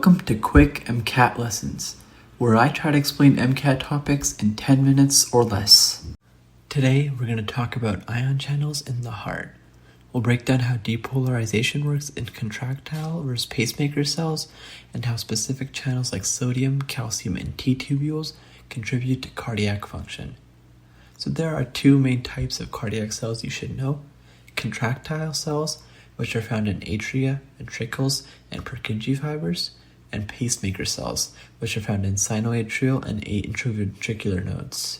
Welcome to Quick MCAT Lessons, where I try to explain MCAT topics in 10 minutes or less. Today, we're going to talk about ion channels in the heart. We'll break down how depolarization works in contractile versus pacemaker cells, and how specific channels like sodium, calcium, and T-tubules contribute to cardiac function. So there are two main types of cardiac cells you should know: contractile cells, which are found in atria, ventricles, and Purkinje fibers, and pacemaker cells, which are found in sinoatrial and atrioventricular nodes.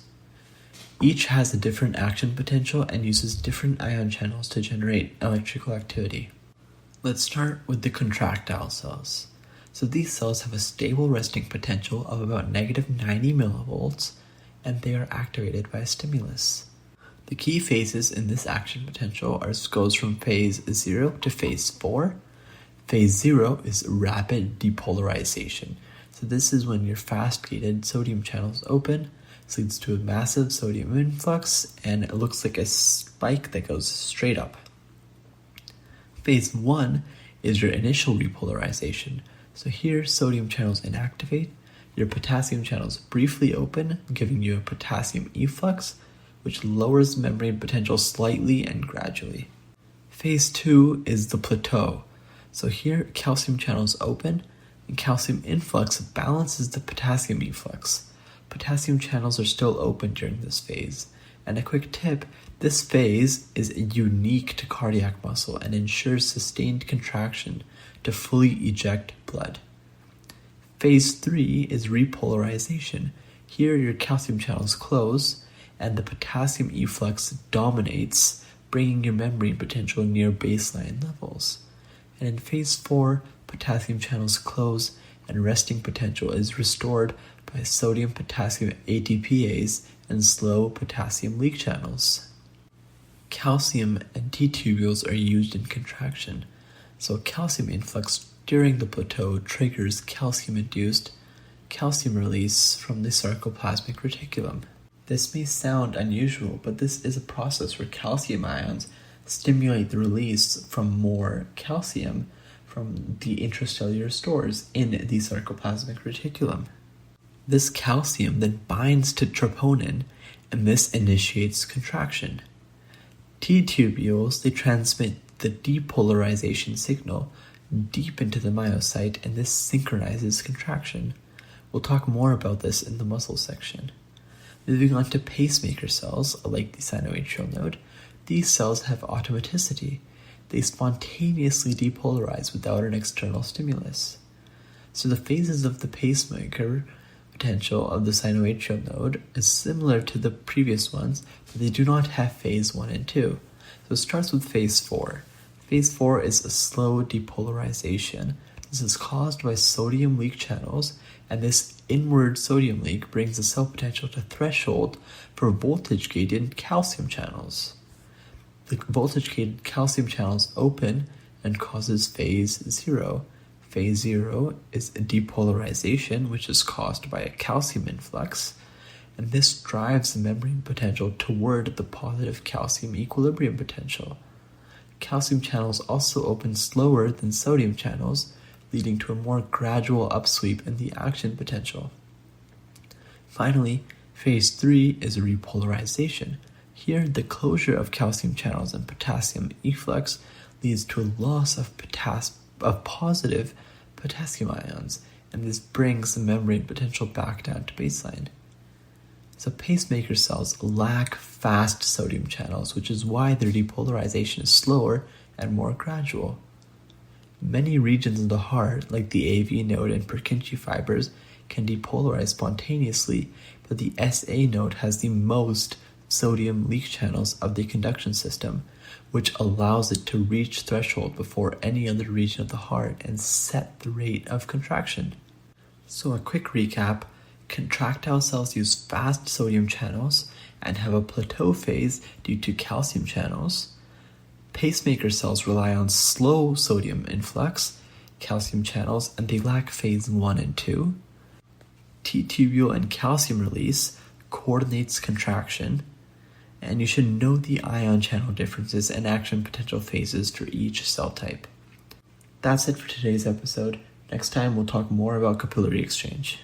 Each has a different action potential and uses different ion channels to generate electrical activity. Let's start with the contractile cells. So these cells have a stable resting potential of about negative 90 millivolts, and they are activated by a stimulus. The key phases in this action potential goes from phase 0 to phase 4. Phase 0 is rapid depolarization. So this is when your fast-gated sodium channels open. This leads to a massive sodium influx, and it looks like a spike that goes straight up. Phase 1 is your initial repolarization. So here, sodium channels inactivate, your potassium channels briefly open, giving you a potassium efflux, which lowers membrane potential slightly and gradually. Phase 2 is the plateau. So here, calcium channels open, and calcium influx balances the potassium efflux. Potassium channels are still open during this phase. And a quick tip, this phase is unique to cardiac muscle and ensures sustained contraction to fully eject blood. Phase 3 is repolarization. Here, your calcium channels close, and the potassium efflux dominates, bringing your membrane potential near baseline levels. And in phase 4, potassium channels close and resting potential is restored by sodium-potassium ATPase and slow potassium leak channels. Calcium and T-tubules are used in contraction, so calcium influx during the plateau triggers calcium-induced calcium release from the sarcoplasmic reticulum. This may sound unusual, but this is a process where calcium ions stimulate the release from more calcium from the intracellular stores in the sarcoplasmic reticulum. This calcium then binds to troponin, and this initiates contraction. T-tubules, they transmit the depolarization signal deep into the myocyte, and this synchronizes contraction. We'll talk more about this in the muscle section. Moving on to pacemaker cells, like the sinoatrial node, these cells have automaticity. They spontaneously depolarize without an external stimulus. So the phases of the pacemaker potential of the sinoatrial node is similar to the previous ones, but they do not have phase 1 and 2. So it starts with phase 4. Phase 4 is a slow depolarization. This is caused by sodium leak channels, and this inward sodium leak brings the cell potential to threshold for voltage-gated calcium channels. The voltage-gated calcium channels open and causes phase 0. Phase 0 is a depolarization, which is caused by a calcium influx, and this drives the membrane potential toward the positive calcium equilibrium potential. Calcium channels also open slower than sodium channels, leading to a more gradual upsweep in the action potential. Finally, phase 3 is a repolarization. Here, the closure of calcium channels and potassium efflux leads to a loss of positive potassium ions, and this brings the membrane potential back down to baseline. So pacemaker cells lack fast sodium channels, which is why their depolarization is slower and more gradual. Many regions of the heart, like the AV node and Purkinje fibers, can depolarize spontaneously, but the SA node has the most sodium leak channels of the conduction system, which allows it to reach threshold before any other region of the heart and set the rate of contraction. So a quick recap: contractile cells use fast sodium channels and have a plateau phase due to calcium channels. Pacemaker cells rely on slow sodium influx, calcium channels, and they lack phase 1 and 2. T-tubule and calcium release coordinates contraction, and you should know the ion channel differences and action potential phases for each cell type. That's it for today's episode. Next time, we'll talk more about capillary exchange.